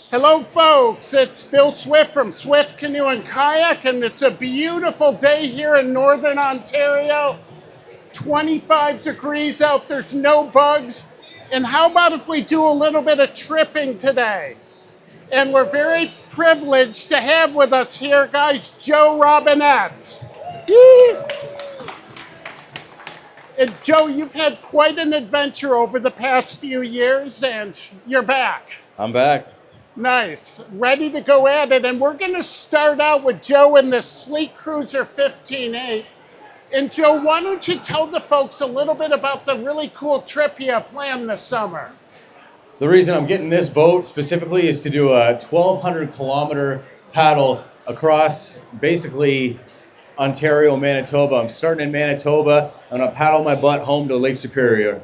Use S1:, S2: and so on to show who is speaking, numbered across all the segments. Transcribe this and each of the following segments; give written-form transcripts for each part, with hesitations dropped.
S1: Hello folks, it's Bill Swift from Swift Canoe and Kayak, and it's a beautiful day here in Northern Ontario. 25 degrees out, there's no bugs. And how about if we do a little bit of tripping today? And we're very privileged to have with us here, guys, Joe Robinet. And Joe, you've had quite an adventure over the past few years, and you're back.
S2: I'm back.
S1: Nice. Ready to go at it. And we're going to start out with Joe in this sleek cruiser 15.8. And Joe, why don't you tell the folks a little bit about the really cool trip you have planned this summer?
S2: The reason I'm getting this boat specifically is to do a 1,200 kilometer paddle across basically Ontario, Manitoba. I'm starting in Manitoba. I'm going to paddle my butt home to Lake Superior.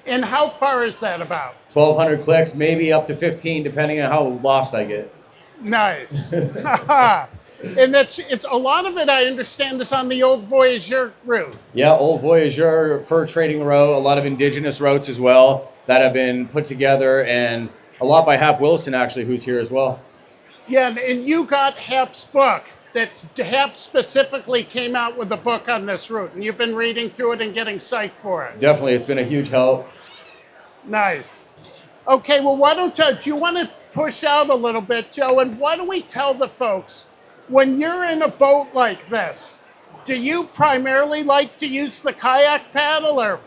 S1: And how far is that about?
S2: 1,200 clicks, maybe up to 15, depending on how lost I get.
S1: Nice. And it's a lot of it, I understand, is on the old Voyageur route.
S2: Yeah, old Voyageur fur trading route, a lot of indigenous routes as well that have been put together, and a lot by Hap Wilson, actually, who's here as well.
S1: Yeah, and you got Hap's book. That Hap specifically came out with a book on this route, and you've been reading through it and getting psyched for it.
S2: Definitely, it's been a huge help.
S1: Nice. Okay, well, why don't do you want to push out a little bit, Joe, and why don't we tell the folks, when you're in a boat like this, do you primarily like to use the kayak paddle, or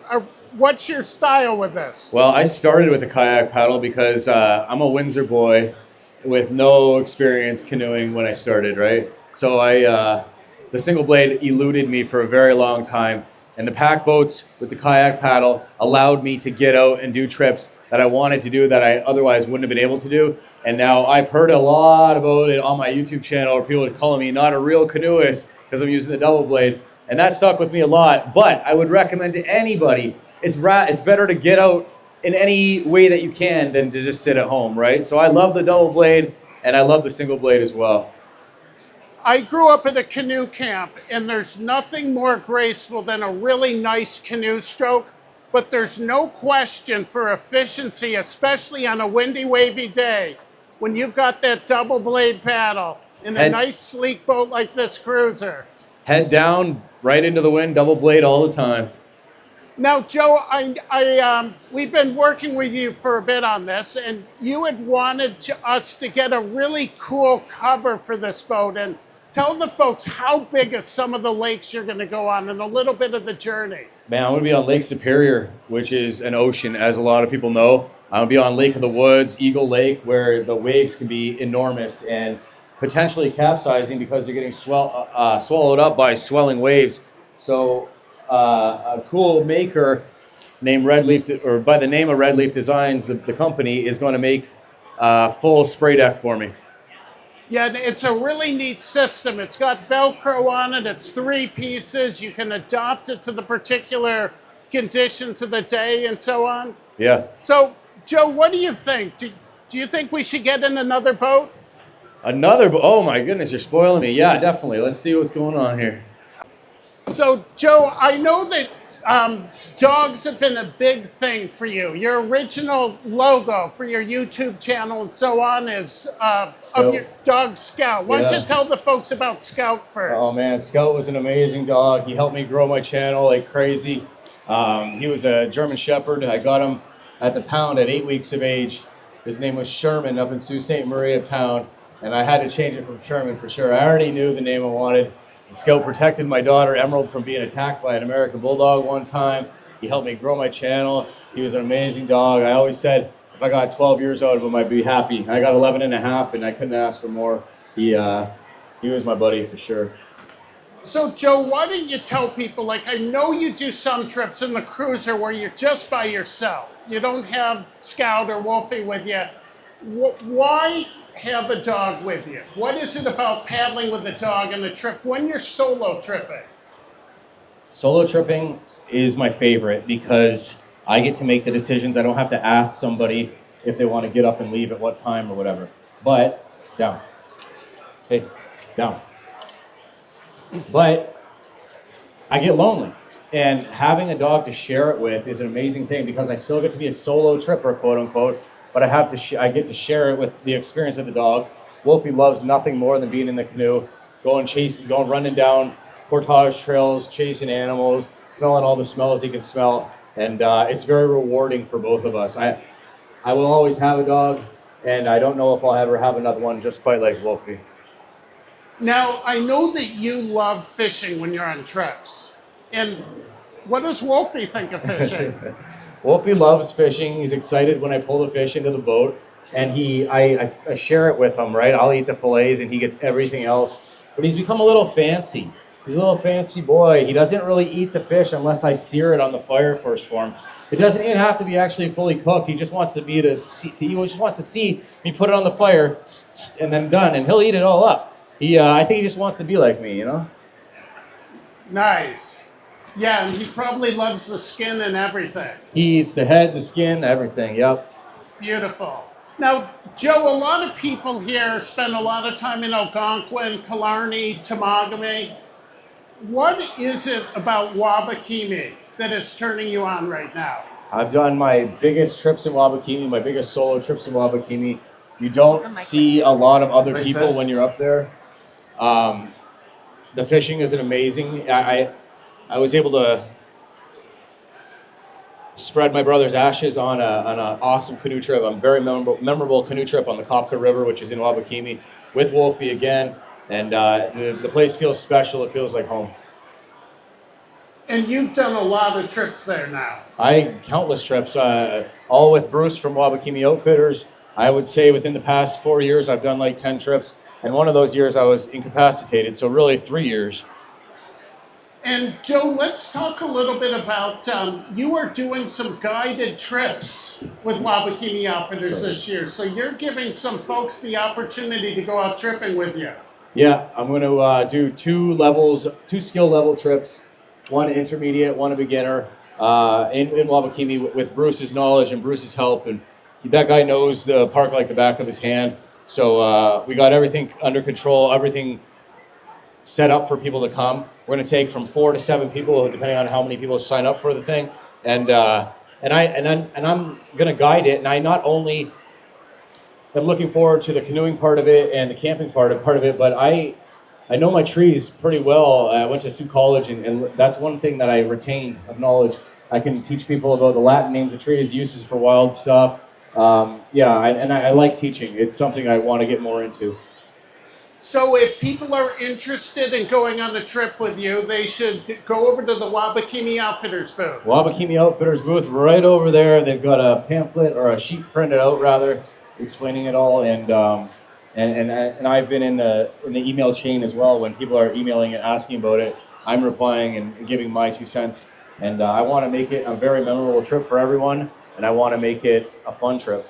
S1: what's your style with this?
S2: Well, I started with a kayak paddle because I'm a Windsor boy with no experience canoeing when I started, right? So the single blade eluded me for a very long time, and the pack boats with the kayak paddle allowed me to get out and do trips that I wanted to do that I otherwise wouldn't have been able to do. And now I've heard a lot about it on my YouTube channel, where people are calling me not a real canoeist because I'm using the double blade, and that stuck with me a lot. But I would recommend to anybody, it's better to get out in any way that you can than to just sit at home, right? So I love the double blade, and I love the single blade as well.
S1: I grew up at a canoe camp, and there's nothing more graceful than a really nice canoe stroke, but there's no question for efficiency, especially on a windy, wavy day, when you've got that double blade paddle in a nice, sleek boat like this cruiser.
S2: Head down, right into the wind, double blade all the time.
S1: Now, Joe, we've been working with you for a bit on this, and you had wanted us to get a really cool cover for this boat. And tell the folks how big are some of the lakes you're going to go on and a little bit of the journey.
S2: Man, I'm going to be on Lake Superior, which is an ocean, as a lot of people know. I'm going to be on Lake of the Woods, Eagle Lake, where the waves can be enormous and potentially capsizing because they're getting swallowed up by swelling waves. So a cool maker named by the name of Red Leaf Designs, the company, is going to make a full spray deck for me.
S1: Yeah, it's a really neat system. It's got Velcro on it. It's 3 pieces. You can adapt it to the particular conditions of the day and so on.
S2: Yeah.
S1: So, Joe, what do you think? Do you think we should get in another boat?
S2: Another boat? Oh my goodness, you're spoiling me. Yeah, definitely. Let's see what's going on here.
S1: So, Joe, I know that dogs have been a big thing for you. Your original logo for your YouTube channel and so on is of your dog Scout. Why don't you tell the folks about Scout first?
S2: Oh man, Scout was an amazing dog. He helped me grow my channel like crazy. He was a German Shepherd. I got him at the pound at 8 weeks of age. His name was Sherman up in Sault Ste. Marie at pound, and I had to change it from Sherman for sure. I already knew the name I wanted. Scout protected my daughter Emerald from being attacked by an American Bulldog one time. He helped me grow my channel. He was an amazing dog. I always said if I got 12 years out of him, I'd be happy. I got 11 and a half, and I couldn't ask for more. He was my buddy for sure.
S1: So, Joe, why don't you tell people, like, I know you do some trips in the cruiser where you're just by yourself. You don't have Scout or Wolfie with you. Why have a dog with you? What is it about paddling with a dog on a trip when you're solo tripping?
S2: Solo tripping is my favorite because I get to make the decisions. I don't have to ask somebody if they want to get up and leave at what time or whatever. But, down. Hey, down. But I get lonely. And having a dog to share it with is an amazing thing because I still get to be a solo tripper, quote unquote, but I get to share it with the experience of the dog. Wolfie loves nothing more than being in the canoe, going running down portage trails, chasing animals, smelling all the smells he can smell, and it's very rewarding for both of us. I will always have a dog, and I don't know if I'll ever have another one just quite like Wolfie.
S1: Now, I know that you love fishing when you're on trips. And what does Wolfie think of fishing?
S2: Wolfie loves fishing. He's excited when I pull the fish into the boat, and I share it with him, right? I'll eat the fillets, and he gets everything else. But he's become a little fancy. He's a little fancy boy. He doesn't really eat the fish unless I sear it on the fire first for him. It doesn't even have to be actually fully cooked. He just wants he just wants to see me put it on the fire, and then done, and he'll eat it all up. I think he just wants to be like me, you know?
S1: Nice. Yeah, and he probably loves the skin and everything.
S2: He eats the head, the skin, everything, yep.
S1: Beautiful. Now, Joe, a lot of people here spend a lot of time in Algonquin, Killarney, Temagami. What is it about Wabakimi that is turning you on right now?
S2: I've done my biggest trips in Wabakimi, my biggest solo trips in Wabakimi. You don't see a lot of other people when you're up there. The fishing is amazing. I was able to spread my brother's ashes on an awesome canoe trip, a very memorable canoe trip on the Kopka River, which is in Wabakimi, with Wolfie again. And the place feels special. It feels like home.
S1: And you've done a lot of trips there now.
S2: Countless trips, all with Bruce from Wabakimi Outfitters. I would say within the past 4 years, I've done like 10 trips. And one of those years I was incapacitated, so really 3 years.
S1: And Joe, let's talk a little bit about, you are doing some guided trips with Wabakimi Outfitters this year. So you're giving some folks the opportunity to go out tripping with you.
S2: Yeah, I'm going to do two skill level trips, one intermediate, one a beginner, in Wabakimi with Bruce's knowledge and Bruce's help. And that guy knows the park like the back of his hand. So we got everything under control, everything set up for people to come. We're going to take from 4 to 7 people, depending on how many people sign up for the thing. And I'm going to guide it. And I not only am looking forward to the canoeing part of it and the camping part of it, but I know my trees pretty well. I went to Sioux College, and that's one thing that I retained of knowledge. I can teach people about the Latin names of trees, uses for wild stuff. I like teaching. It's something I want to get more into.
S1: So if people are interested in going on a trip with you, they should go over to the Wabakimi Outfitters booth.
S2: Wabakimi Outfitters booth right over there. They've got a pamphlet or a sheet printed out rather, explaining it all. And I've been in the email chain as well. When people are emailing and asking about it, I'm replying and giving my 2 cents. And I want to make it a very memorable trip for everyone, and I want to make it a fun trip.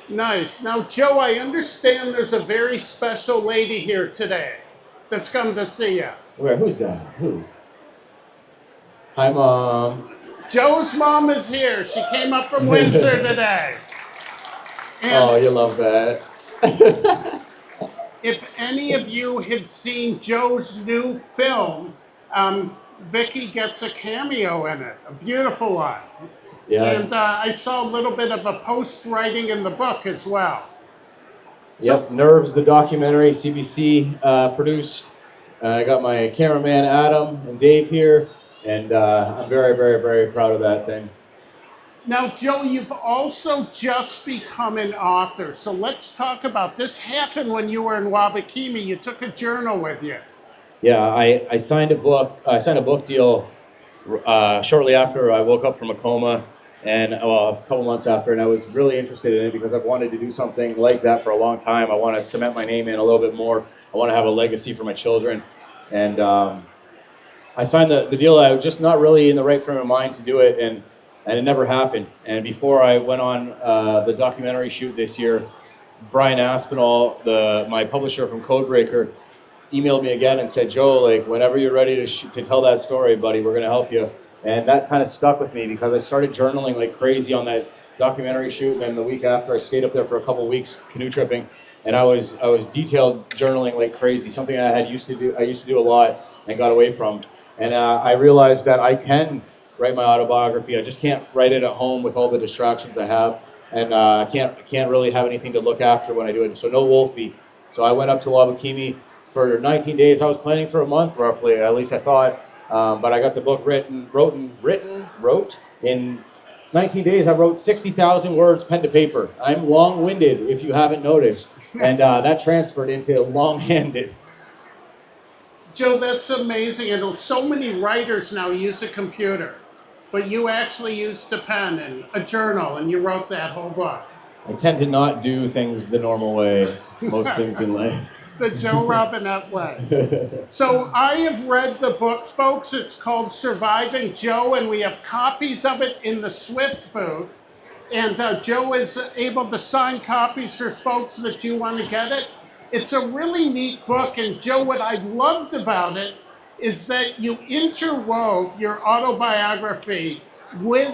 S1: Nice. Now, Joe, I understand there's a very special lady here today that's come to see you.
S2: Where? Who's that? Who? Hi, Mom.
S1: Joe's mom is here. She came up from Windsor today. And
S2: oh, you love that.
S1: if any of you have seen Joe's new film, Vicky gets a cameo in it, a beautiful one.
S2: Yeah.
S1: And I saw a little bit of a post writing in the book as well.
S2: Yep, Nerves, the documentary, CBC produced. I got my cameraman Adam and Dave here, and I'm very, very, very proud of that thing.
S1: Now, Joe, you've also just become an author, so let's talk about this. Happened when you were in Wabakimi. You took a journal with you.
S2: Yeah, I signed a book. I signed a book deal shortly after I woke up from a coma, and a couple months after, and I was really interested in it because I've wanted to do something like that for a long time. I want to cement my name in a little bit more. I want to have a legacy for my children, and I signed the deal. I was just not really in the right frame of mind to do it, and it never happened. And before I went on the documentary shoot this year, Brian Aspinall, my publisher from Codebreaker, emailed me again and said, Joe, like, whenever you're ready to tell that story, buddy, we're going to help you. And that kind of stuck with me because I started journaling like crazy on that documentary shoot. And then the week after, I stayed up there for a couple weeks canoe tripping, and I was detailed journaling like crazy, something I used to do a lot and got away from. And I realized that I can write my autobiography. I just can't write it at home with all the distractions I have. and I can't really have anything to look after when I do it. So no Wolfie. So I went up to Wabakimi for 19 days. I was planning for a month roughly, at least I thought. But I got the book wrote in 19 days. I wrote 60,000 words pen to paper. I'm long-winded, if you haven't noticed, and that transferred into long-handed.
S1: Joe, that's amazing. And so many writers now use a computer, but you actually used a pen and a journal, and you wrote that whole book.
S2: I tend to not do things the normal way, most things in life.
S1: The Joe Robinet way. So I have read the book, folks. It's called Surviving Joe, and we have copies of it in the Swift booth. And Joe is able to sign copies for folks that do want to get it. It's a really neat book, and Joe, what I loved about it is that you interwove your autobiography with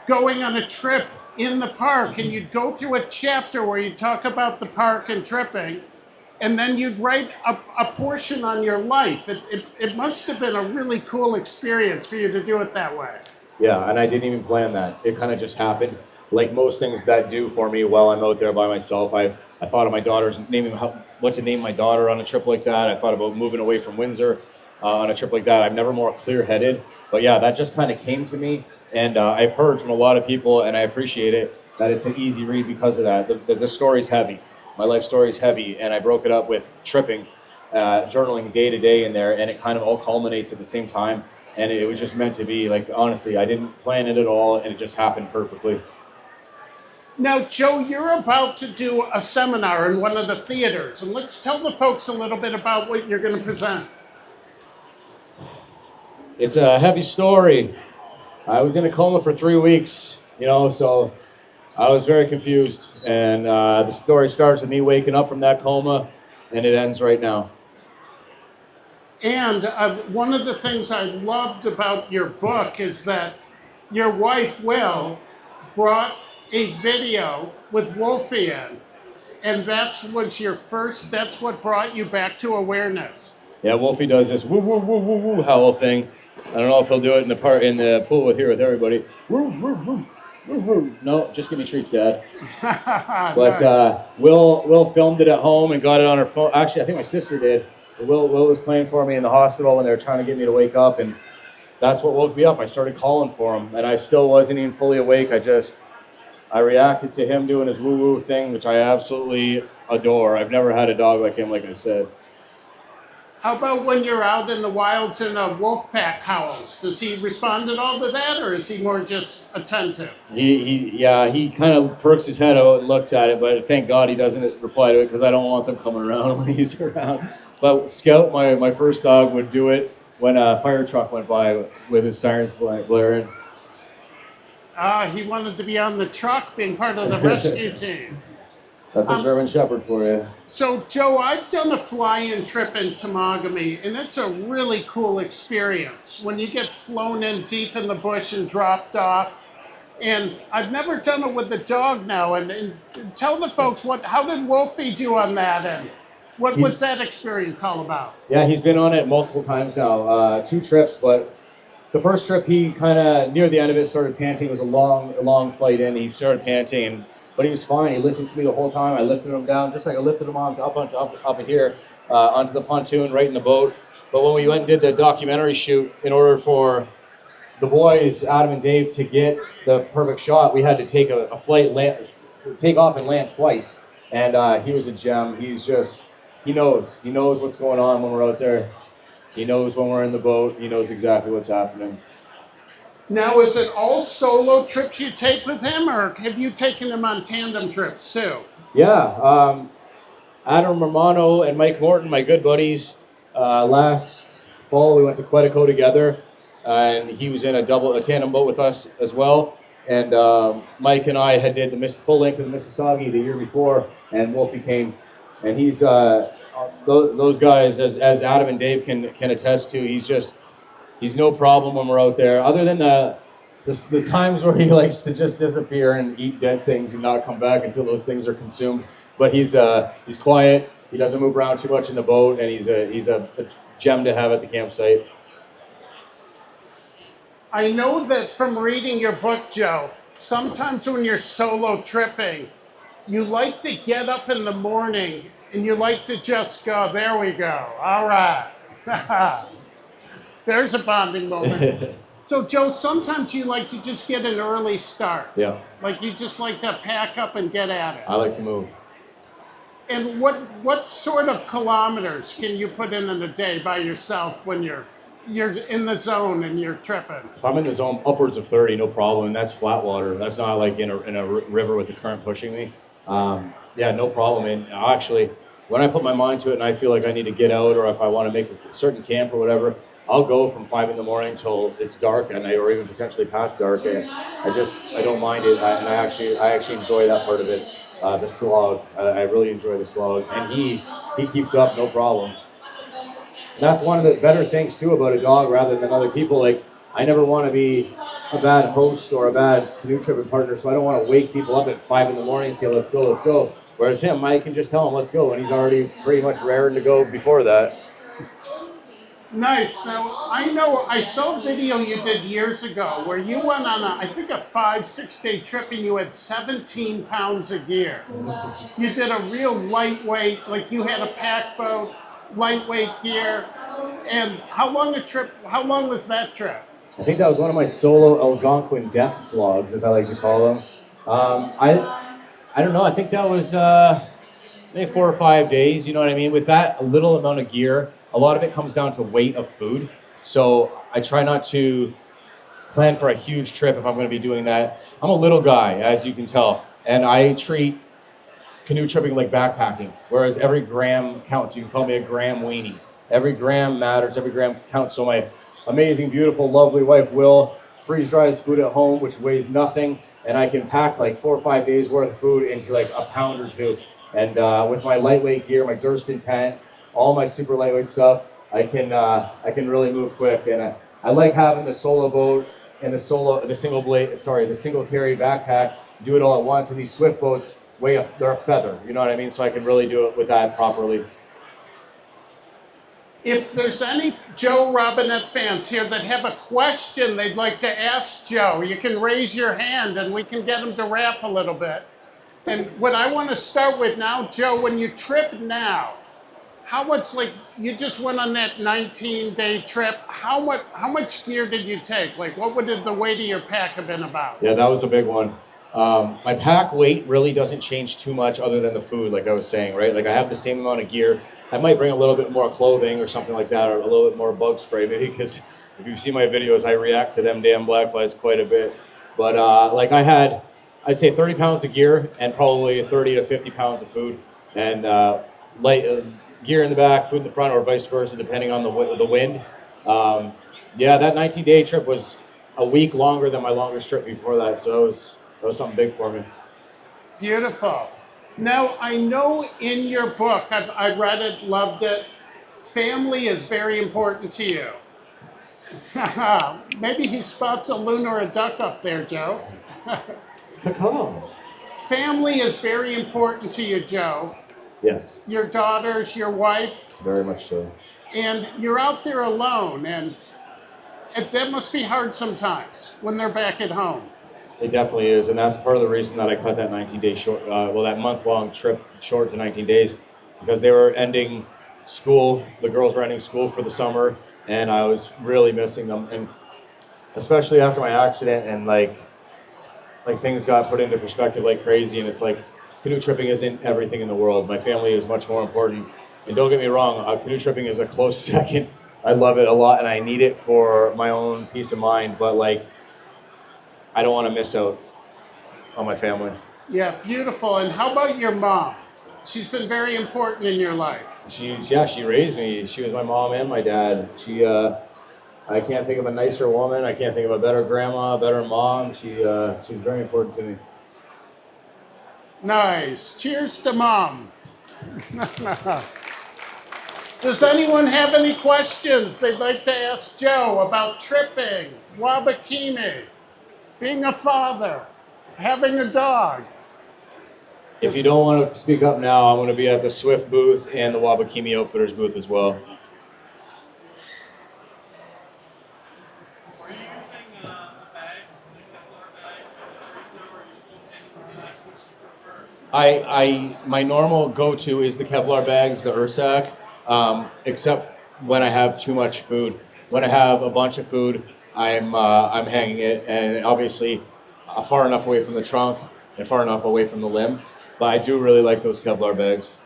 S1: going on a trip in the park, and you'd go through a chapter where you talk about the park and tripping, and then you'd write a portion on your life. It must have been a really cool experience for you to do it that way.
S2: Yeah, and I didn't even plan that. It kind of just happened, like most things that do for me while I'm out there by myself. I thought of my daughter's what to name my daughter on a trip like that. I thought about moving away from Windsor on a trip like that. I'm never more clear-headed, but yeah, that just kind of came to me, and I've heard from a lot of people, and I appreciate it, that it's an easy read because of that. The story's heavy. My life story is heavy, and I broke it up with tripping, journaling day to day in there, and it kind of all culminates at the same time, and it was just meant to be. Like, honestly, I didn't plan it at all, and it just happened perfectly.
S1: Now, Joe, you're about to do a seminar in one of the theaters, and let's tell the folks a little bit about what you're going to present.
S2: It's a heavy story. I was in a coma for 3 weeks, so I was very confused, and the story starts with me waking up from that coma, and it ends right now.
S1: And one of the things I loved about your book is that your wife, Will, brought a video with Wolfie in, and that's what brought you back to awareness.
S2: Yeah, Wolfie does this woo woo woo woo woo howl thing. I don't know if he'll do it in the pool with everybody. Woo woo woo woo woo. No, just give me treats, Dad. But Will filmed it at home and got it on her phone. Actually, I think my sister did. Will was playing for me in the hospital when they were trying to get me to wake up, and that's what woke me up. I started calling for him, and I still wasn't even fully awake. I reacted to him doing his woo-woo thing, which I absolutely adore. I've never had a dog like him, like I said.
S1: How about when you're out in the wilds and a wolf pack howls? Does he respond at all to that, or is he more just attentive?
S2: He kind of perks his head out and looks at it, but thank God he doesn't reply to it because I don't want them coming around when he's around. But Scout, my first dog, would do it when a fire truck went by with his sirens blaring.
S1: He wanted to be on the truck, being part of the rescue team.
S2: That's a German Shepherd for you.
S1: So, Joe, I've done a fly-in trip in Temagami, and it's a really cool experience when you get flown in deep in the bush and dropped off. And I've never done it with a dog now. And tell the folks, how did Wolfie do on that end? What was that experience all about?
S2: Yeah, he's been on it multiple times now, 2 trips, but the first trip, he kind of, near the end of it, started panting. It was a long flight in. He started panting, but he was fine. He listened to me the whole time. I lifted him down, just like I lifted him up here, onto the pontoon, right in the boat. But when we went and did the documentary shoot, in order for the boys, Adam and Dave, to get the perfect shot, we had to take a flight, take off and land twice. And he was a gem. He knows what's going on when we're out there. He knows when we're in the boat. He knows exactly what's happening.
S1: Now, is it all solo trips you take with him, or have you taken him on tandem trips too?
S2: Yeah, Adam Romano and Mike Morton, my good buddies. Last fall, we went to Quetico together, and he was in a tandem boat with us as well. And Mike and I did the full length of the Mississauga the year before, and Wolfie came, and he's. Those guys, as Adam and Dave can attest to, he's no problem when we're out there. Other than the times where he likes to just disappear and eat dead things and not come back until those things are consumed. But he's quiet. He doesn't move around too much in the boat, and he's a gem to have at the campsite.
S1: I know that from reading your book, Joe, sometimes when you're solo tripping, you like to get up in the morning and you like to just go, there we go, all right. There's a bonding moment. So Joe, sometimes you like to just get an early start.
S2: Yeah.
S1: Like you just like to pack up and get at it.
S2: I like to move.
S1: And what sort of kilometers can you put in a day by yourself when you're in the zone and you're tripping?
S2: If I'm in the zone, upwards of 30, no problem. And that's flat water. That's not like in a river with the current pushing me. Yeah, no problem. And actually, when I put my mind to it and I feel like I need to get out, or if I want to make a certain camp or whatever, I'll go from 5 in the morning till it's dark, or even potentially past dark. And I don't mind it. I actually enjoy that part of it. The slog, I really enjoy the slog, and he keeps up, no problem. And that's one of the better things too about a dog rather than other people. Like, I never want to be a bad host or a bad canoe tripping partner, so I don't want to wake people up at 5 in the morning and say, let's go, let's go. Whereas him, I can just tell him, let's go, and he's already pretty much raring to go before that.
S1: Nice. Now, I saw a video you did years ago where you went on I think a 5-6 day trip and you had 17 pounds of gear. You did a real lightweight, like you had a pack boat, lightweight gear. And how long was that trip?
S2: I think that was one of my solo Algonquin death slogs, as I like to call them. I don't know, I think that was maybe 4 or 5 days, you know what I mean? With that little amount of gear, a lot of it comes down to weight of food. So I try not to plan for a huge trip if I'm going to be doing that. I'm a little guy, as you can tell, and I treat canoe tripping like backpacking, whereas every gram counts. You can call me a gram weenie. Every gram matters, every gram counts. So my amazing, beautiful, lovely wife Will freeze dries food at home, which weighs nothing, and I can pack like 4 or 5 days worth of food into like a pound or two. And with my lightweight gear, my Durston tent, all my super lightweight stuff, I can really move quick. And I like having the solo boat and the single carry backpack, do it all at once. And these Swift boats they're a feather, you know what I mean? So I can really do it with that properly.
S1: If there's any Joe Robinet fans here that have a question they'd like to ask Joe, you can raise your hand and we can get them to rap a little bit. And what I want to start with now, Joe, when you trip now, how much, like, you just went on that 19-day trip, how much gear did you take? Like, what would the weight of your pack have been about?
S2: Yeah, that was a big one. My pack weight really doesn't change too much other than the food, like I was saying, right? Like, I have the same amount of gear. I might bring a little bit more clothing or something like that, or a little bit more bug spray, maybe, because if you see my videos, I react to them damn black flies quite a bit. But, like, I'd say 30 pounds of gear and probably 30 to 50 pounds of food, and gear in the back, food in the front, or vice versa, depending on the wind. Yeah, that 19-day trip was a week longer than my longest trip before that, so that was something big for me.
S1: Beautiful. Now, I know in your book, I read it, loved it, family is very important to you. Maybe he spots a loon or a duck up there, Joe. Family is very important to you, Joe.
S2: Yes.
S1: Your daughters, your wife.
S2: Very much so.
S1: And you're out there alone, and that must be hard sometimes when they're back at home.
S2: It definitely is, and that's part of the reason that I cut that 19-day short, that month-long trip short to 19 days, because they were ending school, the girls were ending school for the summer, and I was really missing them, and especially after my accident, and like things got put into perspective like crazy, and it's like, canoe tripping isn't everything in the world. My family is much more important. And don't get me wrong, canoe tripping is a close second. I love it a lot and I need it for my own peace of mind, but like, I don't want to miss out on my family.
S1: Yeah, beautiful. And how about your mom? She's been very important in your life.
S2: She raised me. She was my mom and my dad. I can't think of a nicer woman. I can't think of a better grandma, a better mom. She's very important to me.
S1: Nice. Cheers to Mom. Does anyone have any questions they'd like to ask Joe about tripping, Wabakimi, being a father, having a dog?
S2: If you don't want to speak up now, I'm going to be at the Swift booth and the Wabakimi Outfitters booth as well.
S3: Were you using the bags, the Kevlar bags?
S2: My normal go-to is the Kevlar bags, the Ursac, except when I have too much food. When I have a bunch of food, I'm hanging it, and obviously far enough away from the trunk and far enough away from the limb. But I do really like those Kevlar bags.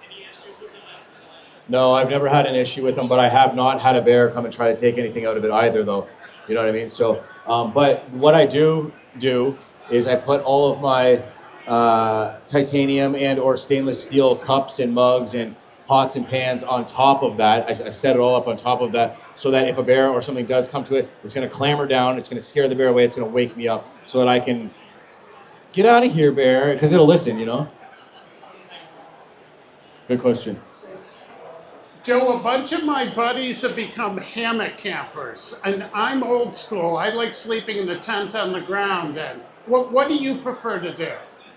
S2: No, I've never had an issue with them, but I have not had a bear come and try to take anything out of it either, though. You know what I mean? So, but what I do is I put all of my titanium and or stainless steel cups and mugs and pots and pans on top of that. I set it all up on top of that so that if a bear or something does come to it, it's going to clamber down, it's going to scare the bear away, it's going to wake me up so that I can get out of here, bear, because it'll listen, you know? Good question.
S1: Joe, a bunch of my buddies have become hammock campers, and I'm old school. I like sleeping in the tent on the ground. And what do you prefer to do?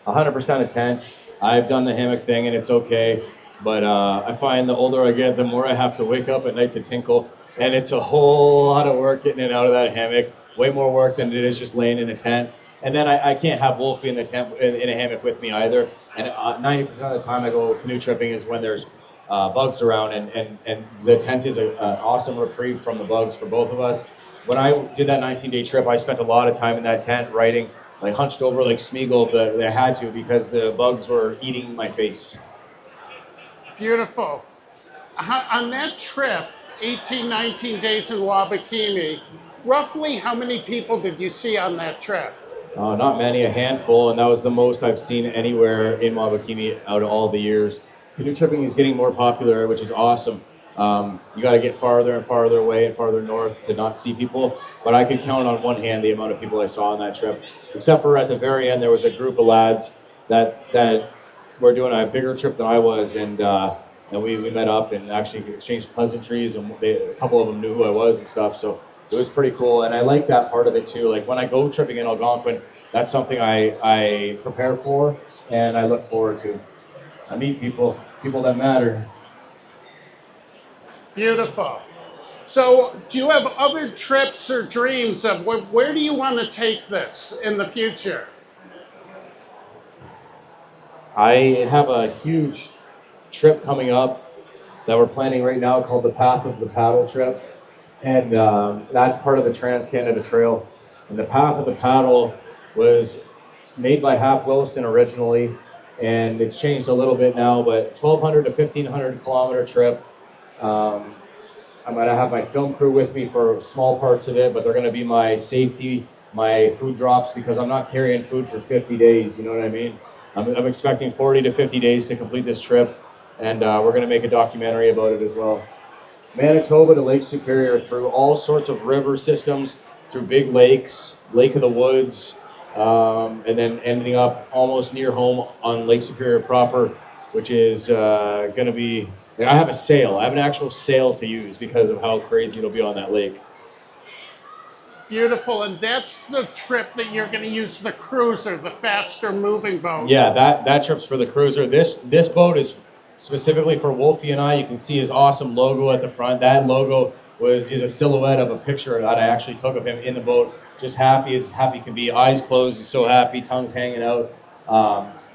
S2: 100% a tent. I've done the hammock thing and it's okay, but I find the older I get, the more I have to wake up at night to tinkle, and it's a whole lot of work getting it out of that hammock. Way more work than it is just laying in a tent. And then I can't have Wolfie in the tent in a hammock with me either. And 90% of the time I go canoe tripping is when there's bugs around, and the tent is an awesome reprieve from the bugs for both of us. When I did that 19-day trip, I spent a lot of time in that tent writing, like hunched over like Smeagol, but I had to because the bugs were eating my face.
S1: Beautiful. On that trip, 18, 19 days in Wabakimi, roughly how many people did you see on that trip?
S2: Not many, a handful, and that was the most I've seen anywhere in Wabakimi out of all the years. Canoe tripping is getting more popular, which is awesome. You got to get farther and farther away and farther north to not see people, but I could count on one hand the amount of people I saw on that trip. Except for at the very end, there was a group of lads that were doing a bigger trip than I was, and we met up and actually exchanged pleasantries, and a couple of them knew who I was and stuff, so it was pretty cool, and I like that part of it too. Like when I go tripping in Algonquin, that's something I prepare for and I look forward to. I meet people that matter.
S1: Beautiful. So do you have other trips or dreams of where do you want to take this in the future?
S2: I have a huge trip coming up that we're planning right now called the Path of the Paddle trip. And that's part of the Trans-Canada Trail. And the Path of the Paddle was made by Hap Wilson originally, and it's changed a little bit now, but 1,200 to 1,500 kilometer trip. I'm going to have my film crew with me for small parts of it, but they're going to be my safety, my food drops, because I'm not carrying food for 50 days, you know what I mean? I'm expecting 40 to 50 days to complete this trip, and we're going to make a documentary about it as well. Manitoba to Lake Superior, through all sorts of river systems, through big lakes, Lake of the Woods, and then ending up almost near home on Lake Superior proper, which is going to be, I have a sail. I have an actual sail to use because of how crazy it'll be on that lake.
S1: Beautiful, and that's the trip that you're going to use the cruiser, the faster moving boat.
S2: Yeah, that trip's for the cruiser. This boat is specifically for Wolfie and I. You can see his awesome logo at the front. That logo is a silhouette of a picture that I actually took of him in the boat. Just happy as happy can be. Eyes closed, he's so happy, tongue's hanging out.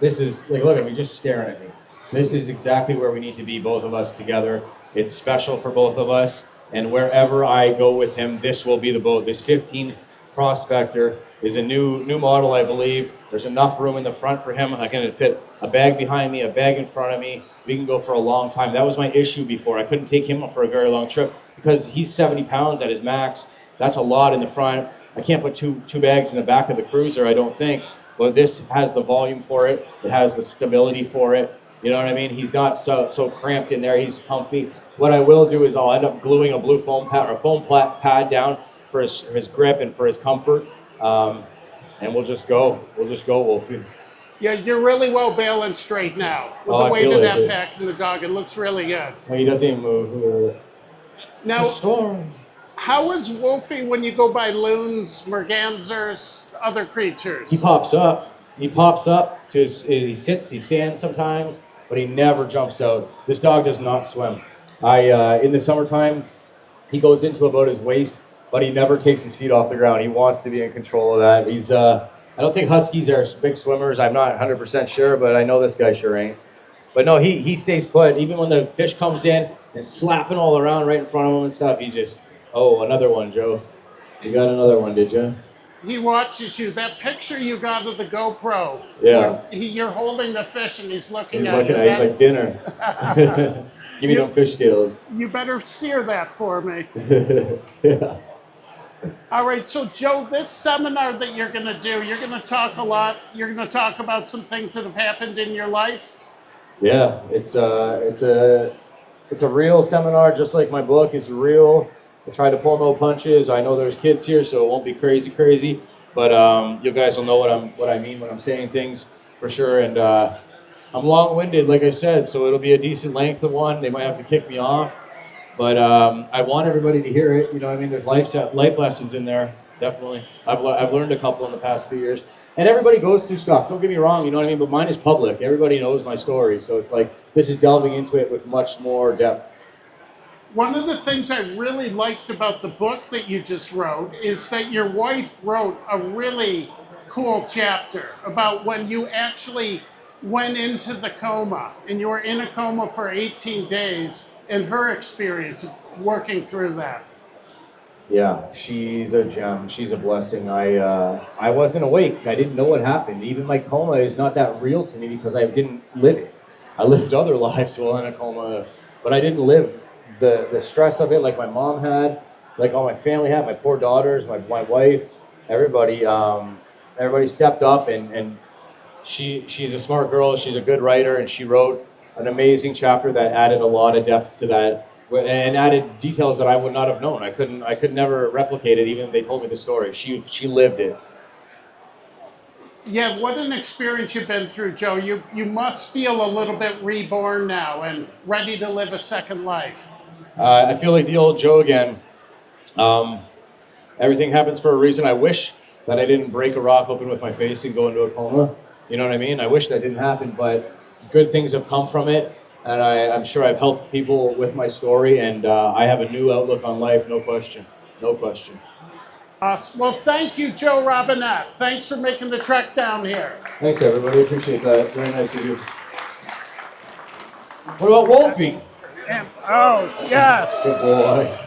S2: This is, like, look at me, just staring at me. This is exactly where we need to be, both of us together. It's special for both of us. And wherever I go with him, this will be the boat. This 15 Prospector is a new model, I believe. There's enough room in the front for him. I can fit a bag behind me, a bag in front of me. We can go for a long time. That was my issue before. I couldn't take him for a very long trip because he's 70 pounds at his max. That's a lot in the front. I can't put two bags in the back of the cruiser, I don't think. But this has the volume for it. It has the stability for it. You know what I mean? He's not so cramped in there. He's comfy. What I will do is I'll end up gluing a blue foam pad or foam pad down for his grip and for his comfort. And we'll just go. We'll just go, Wolfie.
S1: Yeah, you're really well balanced right now. With the weight of that pack and the dog, it looks really good.
S2: Well, he doesn't even move.
S1: Now,
S2: it's a storm.
S1: How is Wolfie when you go by loons, mergansers, other creatures?
S2: He pops up. He sits, he stands sometimes, but he never jumps out. This dog does not swim. In the summertime, he goes into about his waist, but he never takes his feet off the ground. He wants to be in control of that. I don't think Huskies are big swimmers. I'm not 100% sure, but I know this guy sure ain't. But no, he stays put. Even when the fish comes in and slapping all around right in front of him and stuff, he just, oh, another one, Joe. You got another one, did you?
S1: He watches you. That picture you got of the GoPro.
S2: Yeah.
S1: You're holding the fish and he's looking
S2: He's
S1: at
S2: looking
S1: you.
S2: at it. He's like, dinner. Give me them fish scales.
S1: You better sear that for me.
S2: Yeah.
S1: All right, so Joe, this seminar that you're going to do, you're going to talk a lot. You're going to talk about some things that have happened in your life.
S2: Yeah, it's a real seminar, just like my book. It's real. I try to pull no punches. I know there's kids here, so it won't be crazy. But you guys will know what I mean when I'm saying things for sure. And I'm long-winded, like I said, so it'll be a decent length of one. They might have to kick me off. But I want everybody to hear it. You know what I mean? There's life lessons in there, definitely. I've learned a couple in the past few years. And everybody goes through stuff. Don't get me wrong, you know what I mean? But mine is public. Everybody knows my story. So it's like this is delving into it with much more depth.
S1: One of the things I really liked about the book that you just wrote is that your wife wrote a really cool chapter about when you actually went into the coma and you were in a coma for 18 days and her experience working through that.
S2: Yeah, she's a gem. She's a blessing. I wasn't awake. I didn't know what happened. Even my coma is not that real to me because I didn't live it. I lived other lives while in a coma, but I didn't live the stress of it like my mom had, like all my family had, my poor daughters, my wife, everybody. Everybody stepped up, and she's a smart girl. She's a good writer, and she wrote an amazing chapter that added a lot of depth to that. And added details that I would not have known. I could never replicate it, even if they told me the story. She lived it.
S1: Yeah, what an experience you've been through, Joe. You must feel a little bit reborn now and ready to live a second life.
S2: I feel like the old Joe again. Everything happens for a reason. I wish that I didn't break a rock open with my face and go into a coma. You know what I mean? I wish that didn't happen, but good things have come from it. And I'm sure I've helped people with my story, and I have a new outlook on life, no question. No question.
S1: Well, thank you, Joe Robinet. Thanks for making the trek down here.
S2: Thanks, everybody. Appreciate that. Very nice of you. What about Wolfie?
S1: Oh, yes.
S2: Good boy.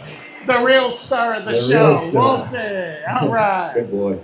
S1: The real star of the show, Wolfie. All right.
S2: Good boy.